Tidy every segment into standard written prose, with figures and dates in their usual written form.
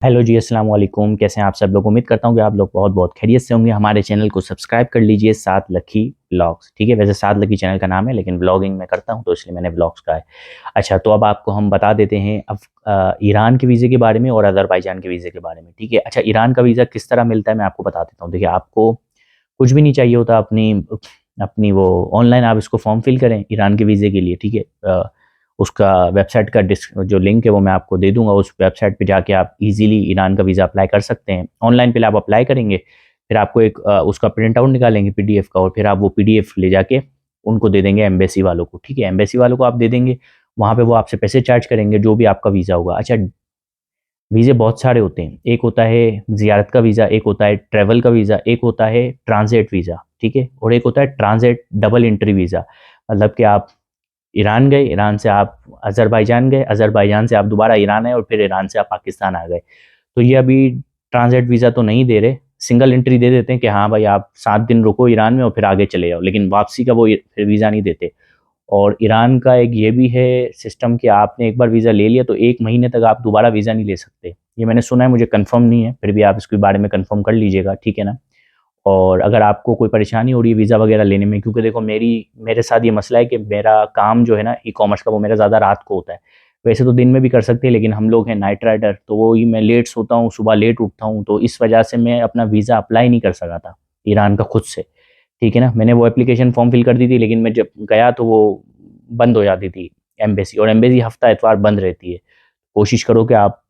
Hello जी, अस्सलाम वालेकुम। कैसे हैं आप सब लोग? उम्मीद करता हूँ कि आप लोग बहुत बहुत खैरियत से होंगे। हमारे चैनल को सब्सक्राइब कर लीजिए, साथ लकी व्लॉग्स। ठीक है, वैसे साथ लकी चैनल का नाम है, लेकिन व्लॉगिंग मैं करता हूँ तो इसलिए मैंने व्लॉग्स कहा है। अच्छा, तो अब आपको हम बता देते हैं अब ईरान के वीज़े के बारे में और अज़रबैजान के वीज़े के बारे में। ठीक है, अच्छा, ईरान का वीज़ा किस तरह मिलता है मैं आपको बता देता हूँ। देखिए, आपको कुछ भी नहीं चाहिए होता, अपनी अपनी वो ऑनलाइन आप इसको फॉर्म फिल करें ईरान के वीज़े के लिए। ठीक है, उसका वेबसाइट का जो लिंक है वो मैं आपको दे दूंगा। उस वेबसाइट पे जाके आप इजीली ईरान का वीज़ा अप्लाई कर सकते हैं। ऑनलाइन पहले आप अप्लाई करेंगे, फिर आपको एक उसका प्रिंट आउट निकालेंगे पीडीएफ का, और फिर आप वो पीडीएफ ले जाके उनको दे देंगे एम्बेसी वालों को। ठीक है, एम्बेसी वालों को आप दे देंगे, वहाँ पे वो आपसे पैसे चार्ज करेंगे जो भी आपका वीज़ा होगा। अच्छा, वीज़े बहुत सारे होते हैं। एक होता है ज़ियारत का वीज़ा, एक होता है ट्रैवल का वीज़ा, एक होता है ट्रांजिट वीज़ा। ठीक है, और एक होता है ट्रांजिट डबल एंट्री वीज़ा। मतलब कि आप ईरान गए, ईरान से आप अज़रबैजान गए, अज़रबैजान से आप दोबारा ईरान आए और फिर ईरान से आप पाकिस्तान आ गए। तो ये अभी ट्रांजिट वीज़ा तो नहीं दे रहे, सिंगल एंट्री दे देते हैं कि हाँ भाई आप 7 दिन रुको ईरान में और फिर आगे चले जाओ, लेकिन वापसी का वो फिर वीज़ा नहीं देते। और ईरान का एक ये भी है सिस्टम कि आपने एक बार वीज़ा ले लिया तो 1 महीने तक आप दोबारा वीज़ा नहीं ले सकते। ये मैंने सुना है, मुझे कंफर्म नहीं है, फिर भी आप इसके बारे में कंफर्म कर लीजिएगा। ठीक है ना? और अगर आपको कोई परेशानी हो रही है वीज़ा वगैरह लेने में, क्योंकि देखो मेरे साथ ये मसला है कि मेरा काम जो है ना ई-कॉमर्स का, वो मेरा ज़्यादा रात को होता है। वैसे तो दिन में भी कर सकते हैं, लेकिन हम लोग हैं नाइट राइडर, तो वो ही मैं लेट सोता हूँ, सुबह लेट उठता हूँ, तो इस वजह से मैं अपना वीज़ा अप्लाई नहीं कर सका था ईरान का खुद से। ठीक है ना? मैंने वो एप्लीकेशन फॉर्म फिल कर दी थी, लेकिन मैं जब गया तो वो बंद हो जाती थी एम्बेसी, और एम्बेसी हफ्ता इतवार बंद रहती है। कोशिश करो कि आप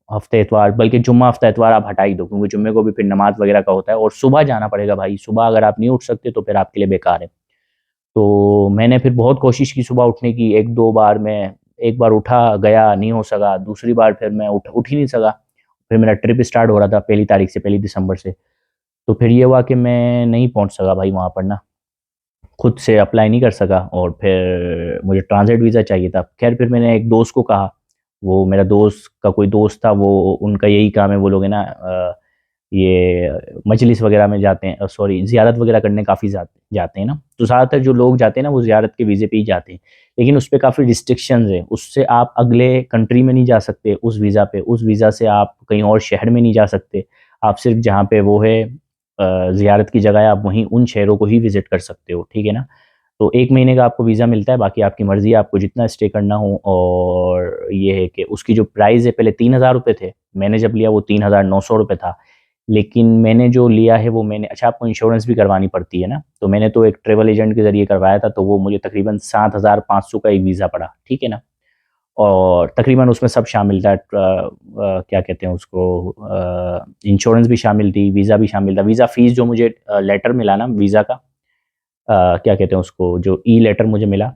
हफ्ते इतवार, बल्कि जुम्मा हफ्ता इतवार आप हटा ही दो, क्योंकि जुम्मे को भी फिर नमाज वगैरह का होता है और सुबह जाना पड़ेगा भाई। सुबह अगर आप नहीं उठ सकते तो फिर आपके लिए बेकार है। तो मैंने फिर बहुत कोशिश की सुबह उठने की, एक दो बार मैं, एक बार उठा, गया, नहीं हो सका, दूसरी बार फिर मैं उठ ही नहीं सका। फिर मेरा ट्रिप स्टार्ट हो रहा था 1 तारीख से, 1 दिसंबर से। तो फिर ये हुआ कि मैं नहीं पहुंच सका भाई वहाँ पर ना, खुद से अप्लाई नहीं कर सका, और फिर मुझे ट्रांजिट वीज़ा चाहिए था। खैर, फिर मैंने एक दोस्त को कहा, वो मेरा दोस्त का कोई दोस्त था, वो उनका यही काम है, वो लोग है ना ये मजलिस वगैरह में जाते हैं, सॉरी ज़ियारत वगैरह करने काफ़ी जाते हैं ना, तो ज़्यादातर जो लोग जाते हैं ना वो ज़ियारत के वीज़े पे ही जाते हैं। लेकिन उस पे काफ़ी रिस्ट्रिक्शंस हैं, उससे आप अगले कंट्री में नहीं जा सकते उस वीज़ा पे, उस वीज़ा से आप कहीं और शहर में नहीं जा सकते। आप सिर्फ जहाँ पे वो है ज़ियारत की जगह है, आप वहीं उन शहरों को ही विज़िट कर सकते हो। ठीक है ना? तो 1 महीने का आपको वीज़ा मिलता है, बाकी आपकी मर्ज़ी है आपको जितना स्टे करना हो। और ये है कि उसकी जो प्राइस है, पहले 3000 रुपए थे, मैंने जब लिया वो 3900 रुपए था। लेकिन मैंने जो लिया है वो मैंने, अच्छा, आपको इंश्योरेंस भी करवानी पड़ती है ना, तो मैंने तो एक ट्रैवल एजेंट के ज़रिए करवाया था, तो वो मुझे तकरीबन 7500 का एक वीज़ा पड़ा। ठीक है ना? और तकरीबन उसमें सब शामिल था, क्या कहते हैं उसको, इंश्योरेंस भी शामिल थी, वीज़ा भी शामिल था। वीज़ा फ़ीस जो मुझे लेटर मिला ना वीज़ा का, क्या कहते हैं उसको, जो ई लेटर मुझे मिला,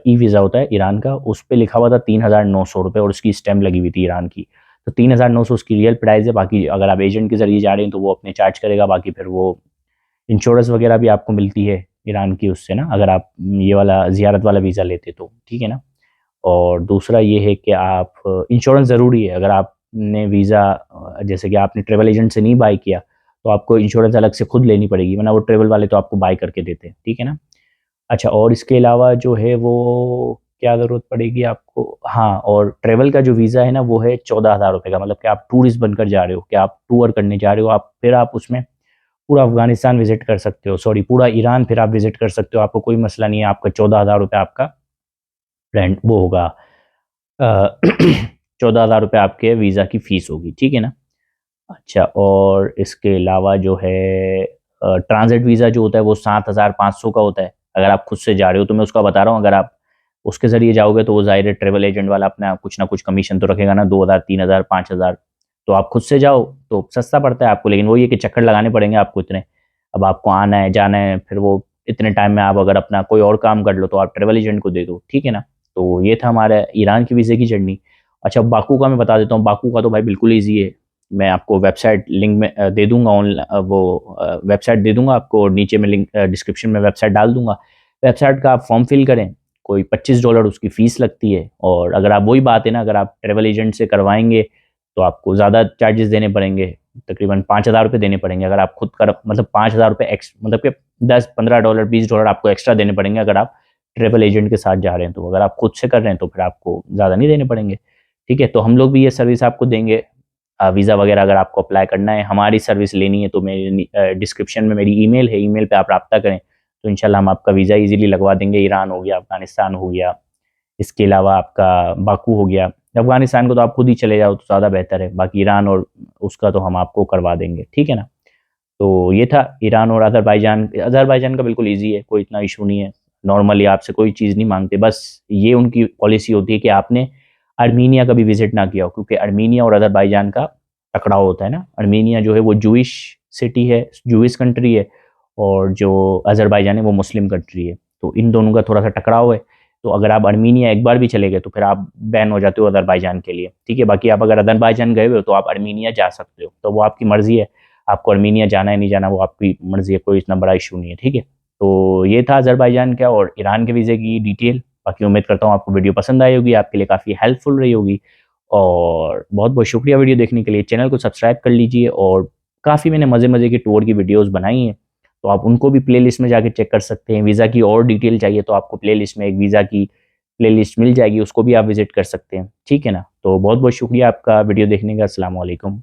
ई वीज़ा होता है ईरान का, उस पे लिखा हुआ था 3900 रुपये, और उसकी स्टैम्प लगी हुई थी ईरान की। तो 3900 उसकी रियल प्राइस है। बाकी अगर आप एजेंट के ज़रिए जा रहे हैं तो वो अपने चार्ज करेगा, बाकी फिर वो इंश्योरेंस वगैरह भी आपको मिलती है ईरान की उससे ना, अगर आप ये वाला ज़ियारत वाला वीज़ा लेते तो। ठीक है ना? और दूसरा ये है कि आप इंश्योरेंस ज़रूरी है। अगर आपने वीज़ा जैसे कि आपने ट्रैवल एजेंट से नहीं बाय किया, तो आपको इंश्योरेंस अलग से खुद लेनी पड़ेगी, वरना वो ट्रैवल वाले तो आपको बाय करके देते हैं। ठीक है ना? अच्छा, और इसके अलावा जो है वो क्या ज़रूरत पड़ेगी आपको, हाँ, और ट्रैवल का जो वीज़ा है ना वो है 14,000 रुपए का। मतलब कि आप टूरिस्ट बनकर जा रहे हो, कि आप टूर करने जा रहे हो, आप फिर आप उसमें पूरा अफ़गानिस्तान विज़िट कर सकते हो, सॉरी पूरा ईरान फिर आप विज़िट कर सकते हो, आपको कोई मसला नहीं है। आपका 14,000 रुपए आपका रेंट वो होगा, अ, 14,000 रुपए आपके वीज़ा की फ़ीस होगी। ठीक है ना? अच्छा, और इसके अलावा जो है ट्रांज़िट वीज़ा जो होता है वो 7,500 का होता है, अगर आप खुद से जा रहे हो। तो मैं उसका बता रहा हूँ, अगर आप उसके ज़रिए जाओगे तो वो ज़ाहिर है ट्रैवल एजेंट वाला अपना कुछ ना कुछ कमीशन तो रखेगा ना, 2,000, 3,000, 5,000। तो आप खुद से जाओ तो सस्ता पड़ता है आपको, लेकिन वो ये कि चक्कर लगाने पड़ेंगे आपको इतने। अब आपको आना है, जाना है, फिर वो इतने टाइम में आप अगर अपना कोई और काम कर लो तो आप ट्रैवल एजेंट को दे दो। ठीक है ना? तो ये था हमारा ईरान की वीज़े की जर्नी। अच्छा, बाकू का मैं बता देता हूँ। बाकू का तो भाई बिल्कुल ईज़ी है। मैं आपको वेबसाइट लिंक में दे दूँगा, वेबसाइट दे दूँगा आपको, और नीचे में लिंक डिस्क्रिप्शन में वेबसाइट डाल दूँगा। वेबसाइट का आप फॉर्म फिल करें, कोई $25 उसकी फ़ीस लगती है। और अगर आप, वही बात है ना, अगर आप ट्रैवल एजेंट से करवाएँगे तो आपको ज़्यादा चार्जेज़ देने पड़ेंगे, तकरीबन $5,000 देने पड़ेंगे। अगर आप खुद कर, मतलब $5,000 मतलब कि 10, $15, $20 आपको एक्स्ट्रा देने पड़ेंगे अगर आप ट्रैवल एजेंट के साथ जा रहे हैं तो। अगर आप खुद से कर रहे हैं तो फिर आपको ज़्यादा नहीं देने पड़ेंगे। ठीक है? तो हम लोग भी ये सर्विस आपको देंगे। वीज़ा वगैरह अगर आपको अप्लाई करना है, हमारी सर्विस लेनी है, तो मेरी डिस्क्रिप्शन में मेरी ईमेल है, ईमेल पे आप रब्ता करें तो इंशाल्लाह हम आपका वीज़ा इजीली लगवा देंगे। ईरान हो गया, अफ़गानिस्तान हो गया, इसके अलावा आपका बाकू हो गया। अफ़गानिस्तान को तो आप खुद ही चले जाओ तो ज़्यादा बेहतर है, बाकी ईरान और उसका तो हम आपको करवा देंगे, ठीक है ना। तो ये था ईरान और अज़रबैजान। अज़रबैजान का बिल्कुल ईज़ी है, कोई इतना इशू नहीं है। नॉर्मली आपसे कोई चीज़ नहीं माँगते, बस ये उनकी पॉलिसी होती है कि आपने अर्मीनिया कभी विज़िट ना किया हो, क्योंकि अर्मीनिया और अज़रबैजान का टकराव होता है ना। अर्मीनिया जो है वो जूइश सिटी है, जूइश कंट्री है, और जो अज़रबैजान है वो मुस्लिम कंट्री है। तो इन दोनों का थोड़ा-सा टकराव है। तो अगर आप अर्मीनिया एक बार भी चले गए तो फिर आप बैन हो जाते हो अज़रबैजान के लिए, ठीक है। बाकी आप अगर अज़रबैजान गए हुए हो तो आप अर्मीनिया जा सकते हो, तो वो आपकी मर्ज़ी है, आपको अर्मीनिया जाना है नहीं जाना वो आपकी मर्ज़ी है, कोई इतना बड़ा इशू नहीं है, ठीक है। तो ये था अज़रबैजान का और ईरान के वीज़े की डिटेल। बाकी उम्मीद करता हूँ आपको वीडियो पसंद आई होगी, आपके लिए काफ़ी हेल्पफुल रही होगी, और बहुत-बहुत शुक्रिया वीडियो देखने के लिए। चैनल को सब्सक्राइब कर लीजिए, और काफ़ी मैंने मज़े-मज़े की टूर की वीडियोज़ बनाई हैं, तो आप उनको भी प्लेलिस्ट में जाके चेक कर सकते हैं। वीज़ा की और डिटेल चाहिए तो आपको प्लेलिस्ट में एक वीज़ा की प्लेलिस्ट मिल जाएगी, उसको भी आप विज़िट कर सकते हैं, ठीक है ना। तो बहुत-बहुत शुक्रिया आपका वीडियो देखने का। अस्सलाम वालेकुम।